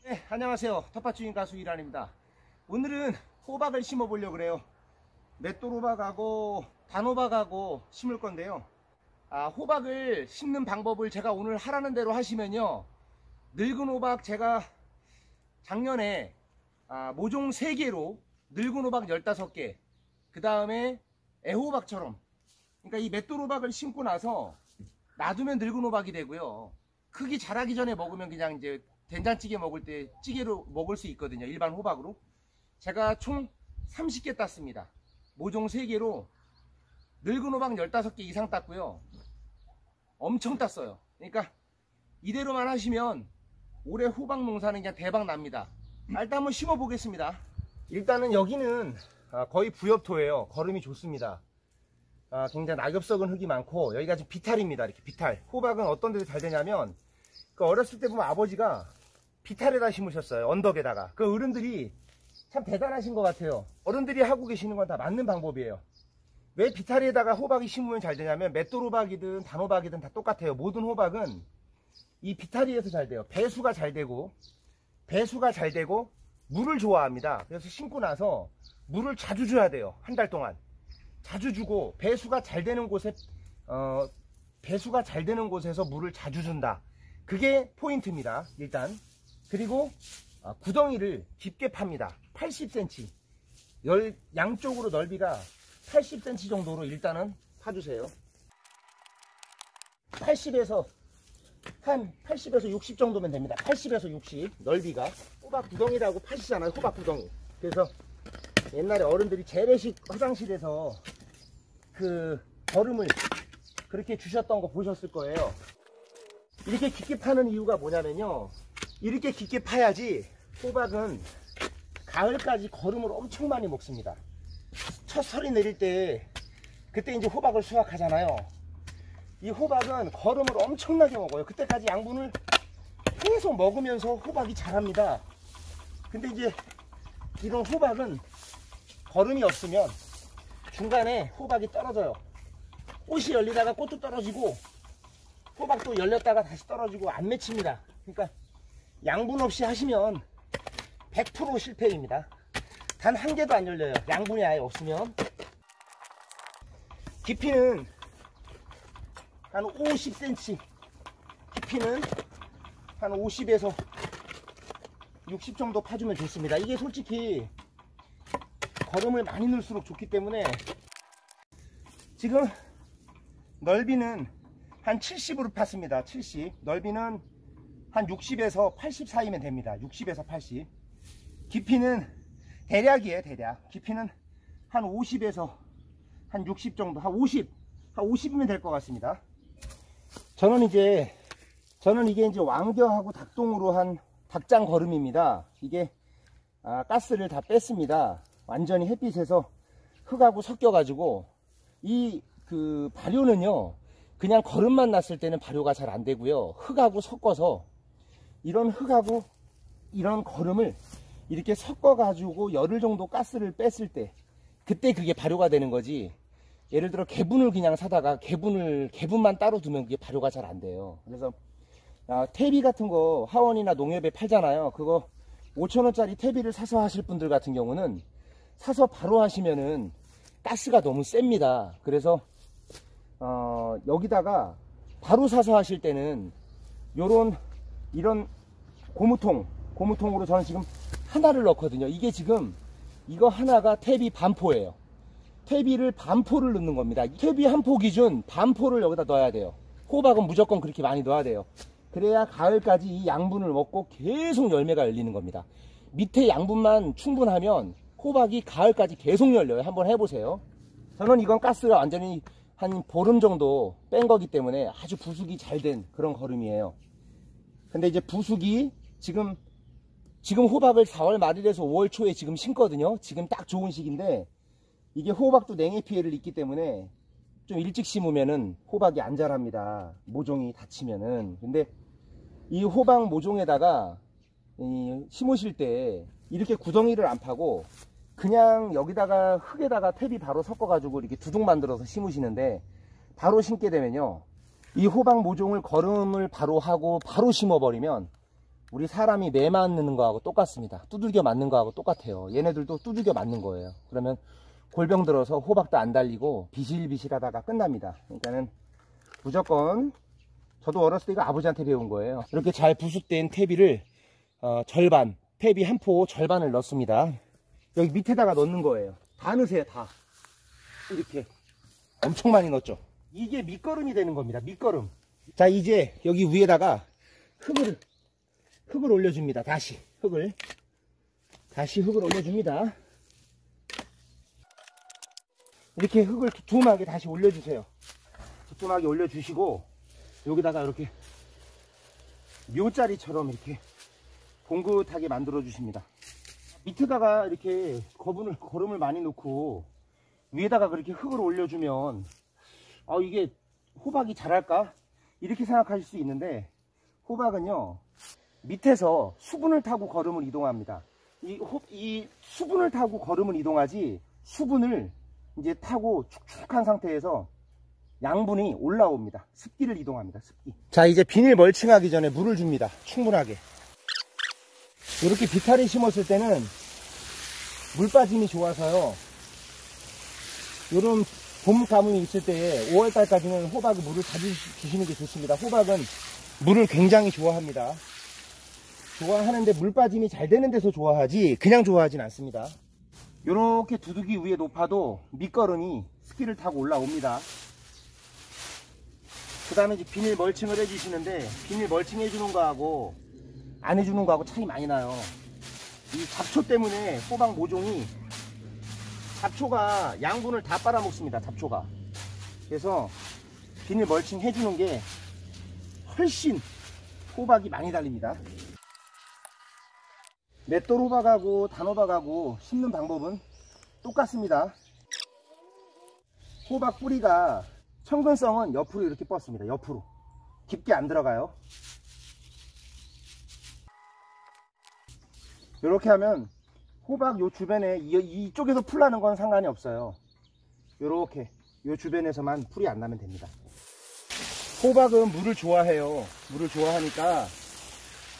네, 안녕하세요. 텃밭주인 가수 이란입니다. 오늘은 호박을 심어 보려고 그래요. 맷돌 호박하고 단호박하고 심을 건데요. 호박을 심는 방법을 제가 오늘 하라는 대로 하시면요, 늙은 호박 제가 작년에 모종 3개로 늙은 호박 15개, 그 다음에 애호박처럼, 그러니까 이 맷돌 호박을 심고 나서 놔두면 늙은 호박이 되고요, 크기 자라기 전에 먹으면 그냥 이제 된장찌개 먹을 때 찌개로 먹을 수 있거든요. 일반 호박으로. 제가 총 30개 땄습니다. 모종 3개로 늙은 호박 15개 이상 땄고요. 엄청 땄어요. 그러니까 이대로만 하시면 올해 호박 농사는 그냥 대박 납니다. 일단 한번 심어 보겠습니다. 일단은 여기는 거의 부엽토예요. 거름이 좋습니다. 굉장히 낙엽 썩은 흙이 많고, 여기가 지금 비탈입니다. 이렇게 비탈. 호박은 어떤 데도 잘 되냐면, 어렸을 때 보면 아버지가 비탈에다 심으셨어요. 언덕에다가. 그 어른들이 참 대단하신 것 같아요. 어른들이 하고 계시는 건 다 맞는 방법이에요. 왜 비탈에다가 호박이 심으면 잘 되냐면, 맷돌 호박이든 단호박이든 다 똑같아요. 모든 호박은 이 비탈이에서 잘 돼요. 배수가 잘 되고 물을 좋아합니다. 그래서 심고 나서 물을 자주 줘야 돼요. 한 달 동안 자주 주고, 배수가 잘 되는 곳에서 물을 자주 준다. 그게 포인트입니다. 일단. 그리고 구덩이를 깊게 팝니다. 80cm. 양쪽으로 넓이가 80cm 정도로 일단은 파주세요. 80에서 60 정도면 됩니다. 80에서 60 넓이가. 호박 구덩이라고 파시잖아요. 호박 구덩이. 그래서 옛날에 어른들이 재래식 화장실에서 그 거름을 그렇게 주셨던 거 보셨을 거예요. 이렇게 깊게 파는 이유가 뭐냐면요, 이렇게 깊게 파야지 호박은 가을까지 거름을 엄청 많이 먹습니다. 첫 설이 내릴 때, 그때 이제 호박을 수확하잖아요. 이 호박은 거름을 엄청나게 먹어요. 그때까지 양분을 계속 먹으면서 호박이 자랍니다. 근데 이제 이런 호박은 거름이 없으면 중간에 호박이 떨어져요. 꽃이 열리다가 꽃도 떨어지고, 호박도 열렸다가 다시 떨어지고 안 맺힙니다. 그러니까 양분 없이 하시면 100% 실패입니다. 단 한 개도 안 열려요. 양분이 아예 없으면. 깊이는 한 50cm, 깊이는 한 50에서 60 정도 파주면 좋습니다. 이게 솔직히 거름을 많이 넣을수록 좋기 때문에, 지금 넓이는 한 70으로 팠습니다. 70. 넓이는 한 60에서 80 사이면 됩니다. 60에서 80. 깊이는 대략이에요. 대략. 깊이는 한 50에서 한 60 정도. 한 50이면 될 것 같습니다. 저는 이게 이제 왕겨하고 닭똥으로 한 닭장 거름입니다. 이게 가스를 다 뺐습니다. 완전히 햇빛에서 흙하고 섞여가지고, 이 발효는요, 그냥 거름만 났을 때는 발효가 잘 안 되고요, 흙하고 섞어서, 이런 흙하고 이런 거름을 이렇게 섞어가지고 열흘 정도 가스를 뺐을 때, 그때 그게 발효가 되는 거지. 예를 들어 개분을 그냥 사다가 개분만 따로 두면 그게 발효가 잘 안 돼요. 그래서 퇴비 같은 거 하원이나 농협에 팔잖아요. 그거 5,000원짜리 퇴비를 사서 하실 분들 같은 경우는, 사서 바로 하시면은 가스가 너무 셉니다. 그래서 여기다가 바로 사서 하실 때는 이런 고무통으로 저는 지금 하나를 넣거든요. 이게 지금 이거 하나가 퇴비 반포예요. 퇴비를 반포를 넣는 겁니다. 퇴비 한 포 기준 반포를 여기다 넣어야 돼요. 호박은 무조건 그렇게 많이 넣어야 돼요. 그래야 가을까지 이 양분을 먹고 계속 열매가 열리는 겁니다. 밑에 양분만 충분하면 호박이 가을까지 계속 열려요. 한번 해보세요. 저는 이건 가스를 완전히 한 보름 정도 뺀 거기 때문에 아주 부숙이 잘 된 그런 거름이에요. 근데 이제 부숙이 지금 호박을 4월 말일에서 5월 초에 지금 심거든요. 지금 딱 좋은 시기인데, 이게 호박도 냉해 피해를 입기 때문에 좀 일찍 심으면은 호박이 안 자랍니다. 모종이 다치면은. 근데 이 호박 모종에다가 심으실 때 이렇게 구덩이를 안 파고 그냥 여기다가 흙에다가 퇴비 바로 섞어가지고 이렇게 두둑 만들어서 심으시는데, 바로 심게 되면요, 이 호박 모종을 거름을 바로 하고 바로 심어버리면 우리 사람이 매 맞는 거하고 똑같습니다. 두들겨 맞는 거하고 똑같아요. 얘네들도 두들겨 맞는 거예요. 그러면 골병 들어서 호박도 안 달리고 비실비실하다가 끝납니다. 그러니까는 무조건, 저도 어렸을 때 이거 아버지한테 배운 거예요. 이렇게 잘 부숫된 퇴비를 절반, 퇴비 한 포 절반을 넣습니다. 여기 밑에다가 넣는 거예요. 다 넣으세요, 다. 이렇게 엄청 많이 넣었죠. 이게 밑거름이 되는 겁니다. 밑거름. 자, 이제 여기 위에다가 흙을 올려줍니다. 다시 흙을 올려줍니다. 이렇게 흙을 두툼하게 다시 올려주세요. 두툼하게 올려주시고 여기다가 이렇게 묘자리처럼 이렇게 봉긋하게 만들어 주십니다. 밑에다가 이렇게 거름을 많이 넣고 위에다가 그렇게 흙을 올려주면 이게 호박이 자랄까? 이렇게 생각하실 수 있는데, 호박은요 밑에서 수분을 타고 거름을 이동합니다. 이 수분을 타고 거름을 이동하지, 수분을 이제 타고 축축한 상태에서 양분이 올라옵니다. 습기를 이동합니다. 습기. 자, 이제 비닐 멀칭하기 전에 물을 줍니다. 충분하게. 이렇게 비타를 심었을 때는 물 빠짐이 좋아서요, 요런 봄 가뭄이 있을 때 5월달까지는 호박에 물을 자주 주시는 게 좋습니다. 호박은 물을 굉장히 좋아합니다. 좋아하는데 물 빠짐이 잘 되는 데서 좋아하지 그냥 좋아하진 않습니다. 요렇게 두둑이 위에 높아도 밑거름이 습기를 타고 올라옵니다. 그 다음에 이제 비닐 멀칭을 해주시는데, 비닐 멀칭 해주는 거하고 안 해주는 거하고 차이 많이 나요. 이 잡초 때문에 호박 모종이, 잡초가 양분을 다 빨아먹습니다. 잡초가. 그래서 비닐 멀칭 해주는 게 훨씬 호박이 많이 달립니다. 맷돌 호박하고 단호박하고 심는 방법은 똑같습니다. 호박 뿌리가 청근성은 옆으로 이렇게 뻗습니다. 옆으로 깊게 안 들어가요. 이렇게 하면 호박 요 주변에 이쪽에서 풀 나는 건 상관이 없어요. 요렇게 요 주변에서만 풀이 안 나면 됩니다. 호박은 물을 좋아해요. 물을 좋아하니까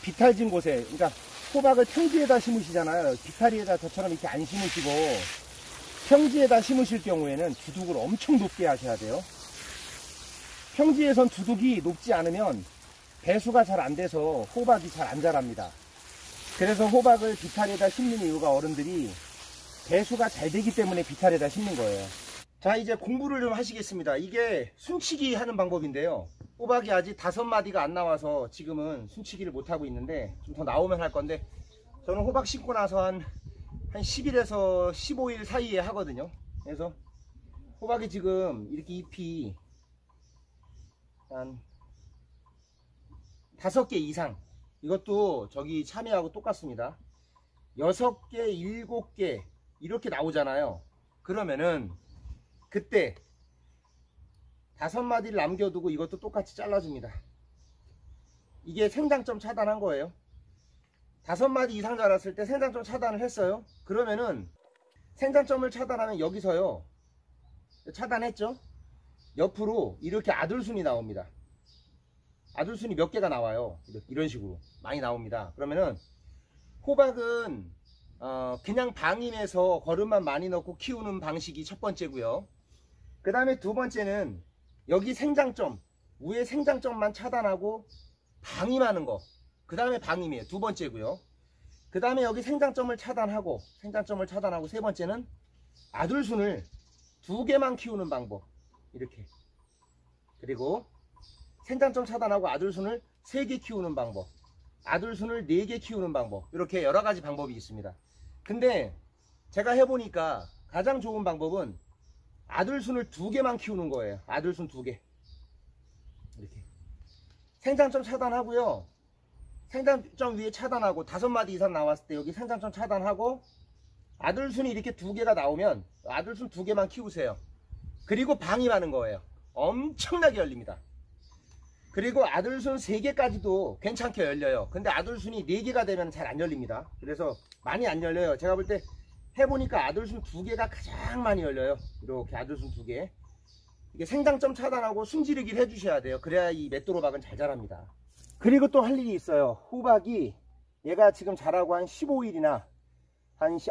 비탈진 곳에, 그러니까 호박을 평지에다 심으시잖아요. 비탈이에다 저처럼 이렇게 안 심으시고 평지에다 심으실 경우에는 두둑을 엄청 높게 하셔야 돼요. 평지에선 두둑이 높지 않으면 배수가 잘 안 돼서 호박이 잘 안 자랍니다. 그래서 호박을 비탈에다 심는 이유가, 어른들이 배수가 잘 되기 때문에 비탈에다 심는 거예요. 자, 이제 공부를 좀 하시겠습니다. 이게 숨치기 하는 방법인데요. 호박이 아직 5마디가 안 나와서 지금은 숨치기를 못하고 있는데, 좀 더 나오면 할 건데, 저는 호박 심고 나서 한 10일에서 15일 사이에 하거든요. 그래서 호박이 지금 이렇게 잎이 한 5개 이상, 이것도 저기 참외하고 똑같습니다. 6개, 7개 이렇게 나오잖아요. 그러면은 그때 5마디를 남겨두고 이것도 똑같이 잘라줍니다. 이게 생장점 차단한 거예요. 5마디 이상 자랐을 때 생장점 차단을 했어요. 그러면은 생장점을 차단하면 여기서요, 차단했죠? 옆으로 이렇게 아들순이 나옵니다. 아들순이 몇 개가 나와요. 이런 식으로 많이 나옵니다. 그러면은 호박은 그냥 방임해서 거름만 많이 넣고 키우는 방식이 첫 번째고요. 그 다음에 두 번째는 여기 생장점, 위에 생장점만 차단하고 방임하는 거, 그 다음에 방임이에요. 두 번째고요. 그 다음에 여기 생장점을 차단하고 세 번째는 아들순을 2개만 키우는 방법, 이렇게. 그리고 생장점 차단하고 아들순을 3개 키우는 방법, 아들순을 4개 키우는 방법, 이렇게 여러가지 방법이 있습니다. 근데 제가 해보니까 가장 좋은 방법은 아들순을 2개만 키우는 거예요. 아들순 2개. 이렇게 생장점 차단하고요, 생장점 위에 차단하고 5마디 이상 나왔을 때 여기 생장점 차단하고 아들순이 이렇게 2개가 나오면 아들순 2개만 키우세요. 그리고 방임하는 거예요. 엄청나게 열립니다. 그리고 아들순 3개까지도 괜찮게 열려요. 근데 아들순이 4개가 되면 잘 안 열립니다. 그래서 많이 안 열려요. 제가 볼 때 해보니까 아들순 2개가 가장 많이 열려요. 이렇게 아들순 2개. 이게 생장점 차단하고 숨지르기를 해주셔야 돼요. 그래야 이 맷돌 호박은 잘 자랍니다. 그리고 또 할 일이 있어요. 호박이 얘가 지금 자라고 한 15일이나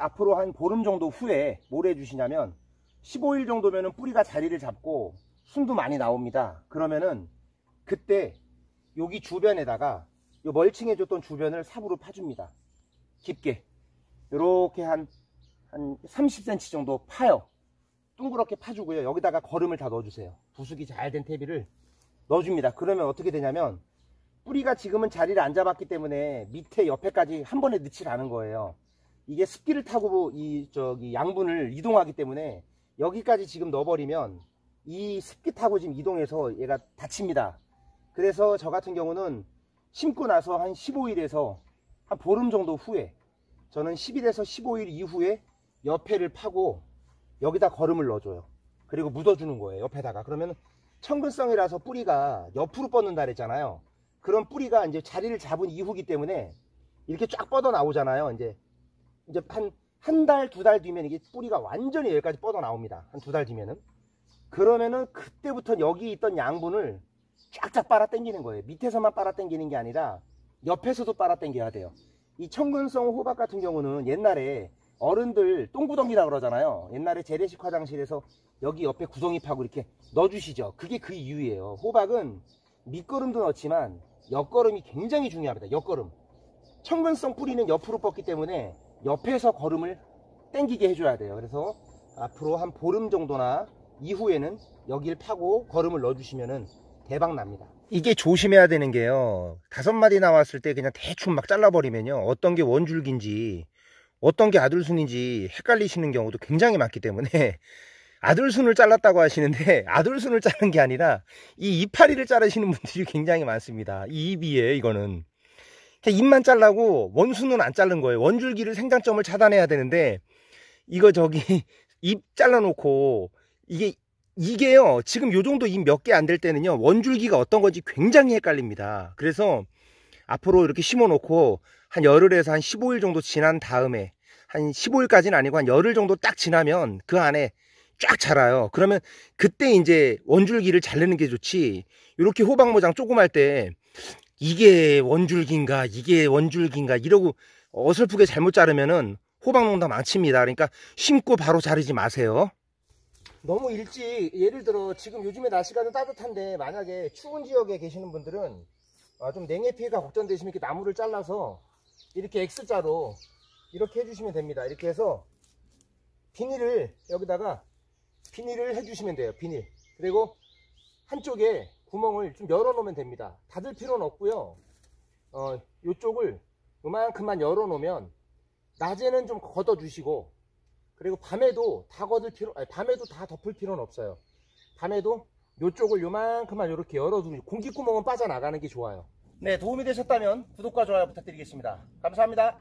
앞으로 한 보름 정도 후에 뭘 해주시냐면 15일 정도면은 뿌리가 자리를 잡고 순도 많이 나옵니다. 그러면은 그때 여기 주변에다가 요 멀칭해줬던 주변을 삽으로 파줍니다. 깊게 요렇게 한 30cm 정도 파요. 둥그렇게 파주고요. 여기다가 거름을 다 넣어주세요. 부수기 잘 된 태비를 넣어줍니다. 그러면 어떻게 되냐면 뿌리가 지금은 자리를 안 잡았기 때문에 밑에 옆에까지 한 번에 넣질 않은 거예요. 이게 습기를 타고 양분을 이동하기 때문에 여기까지 지금 넣어버리면 이 습기 타고 지금 이동해서 얘가 다칩니다. 그래서 저 같은 경우는 심고 나서 한 15일에서 한 보름 정도 후에 저는 10일에서 15일 이후에 옆에를 파고 여기다 거름을 넣어줘요. 그리고 묻어주는 거예요. 옆에다가. 그러면 청근성이라서 뿌리가 옆으로 뻗는다 그랬잖아요. 그런 뿌리가 이제 자리를 잡은 이후기 때문에 이렇게 쫙 뻗어 나오잖아요. 이제 한 달, 두 달 뒤면 이게 뿌리가 완전히 여기까지 뻗어 나옵니다. 한 두 달 뒤면은. 그러면은 그때부터 여기 있던 양분을 쫙쫙 빨아 당기는 거예요. 밑에서만 빨아 당기는 게 아니라 옆에서도 빨아 당겨야 돼요. 이 청근성 호박 같은 경우는 옛날에 어른들 똥구덩이라 그러잖아요. 옛날에 재래식 화장실에서 여기 옆에 구덩이 파고 이렇게 넣어주시죠. 그게 그 이유예요. 호박은 밑거름도 넣지만 옆거름이 굉장히 중요합니다. 옆거름. 청근성 뿌리는 옆으로 뻗기 때문에 옆에서 거름을 당기게 해줘야 돼요. 그래서 앞으로 한 보름 정도나 이후에는 여기를 파고 거름을 넣어주시면은 대박 납니다. 이게 조심해야 되는 게요. 5마리 나왔을 때 그냥 대충 막 잘라버리면요. 어떤 게 원줄기인지 어떤 게 아들순인지 헷갈리시는 경우도 굉장히 많기 때문에 아들순을 잘랐다고 하시는데 아들순을 자른 게 아니라 이 이파리를 자르시는 분들이 굉장히 많습니다. 이 잎이에요. 이거는 잎만 잘라고 원순은 안 자른 거예요. 원줄기를 생장점을 차단해야 되는데 이거 잎 잘라놓고 이게요 지금 요 정도 잎 몇 개 안 될 때는요 원줄기가 어떤 건지 굉장히 헷갈립니다. 그래서 앞으로 이렇게 심어 놓고 한 열흘에서 한 15일 정도 지난 다음에 한 15일까지는 아니고 한 열흘 정도 딱 지나면 그 안에 쫙 자라요. 그러면 그때 이제 원줄기를 자르는 게 좋지. 이렇게 호박 모장 조그말 때 이게 원줄기인가 이러고 어설프게 잘못 자르면은 호박 농사 망칩니다. 그러니까 심고 바로 자르지 마세요. 너무 일찍, 예를 들어 지금 요즘에 날씨가 좀 따뜻한데 만약에 추운 지역에 계시는 분들은 좀 냉해 피해가 걱정되시면 이렇게 나무를 잘라서 이렇게 X자로 이렇게 해주시면 됩니다. 이렇게 해서 비닐을 여기다가 비닐을 해주시면 돼요. 비닐. 그리고 한쪽에 구멍을 좀 열어 놓으면 됩니다. 닫을 필요는 없고요. 이쪽을 요만큼만 열어 놓으면 낮에는 좀 걷어 주시고 그리고 밤에도 다 덮을 필요는 없어요. 밤에도 이쪽을 요만큼만 이렇게 열어두면 공기구멍은 빠져나가는 게 좋아요. 네, 도움이 되셨다면 구독과 좋아요 부탁드리겠습니다. 감사합니다.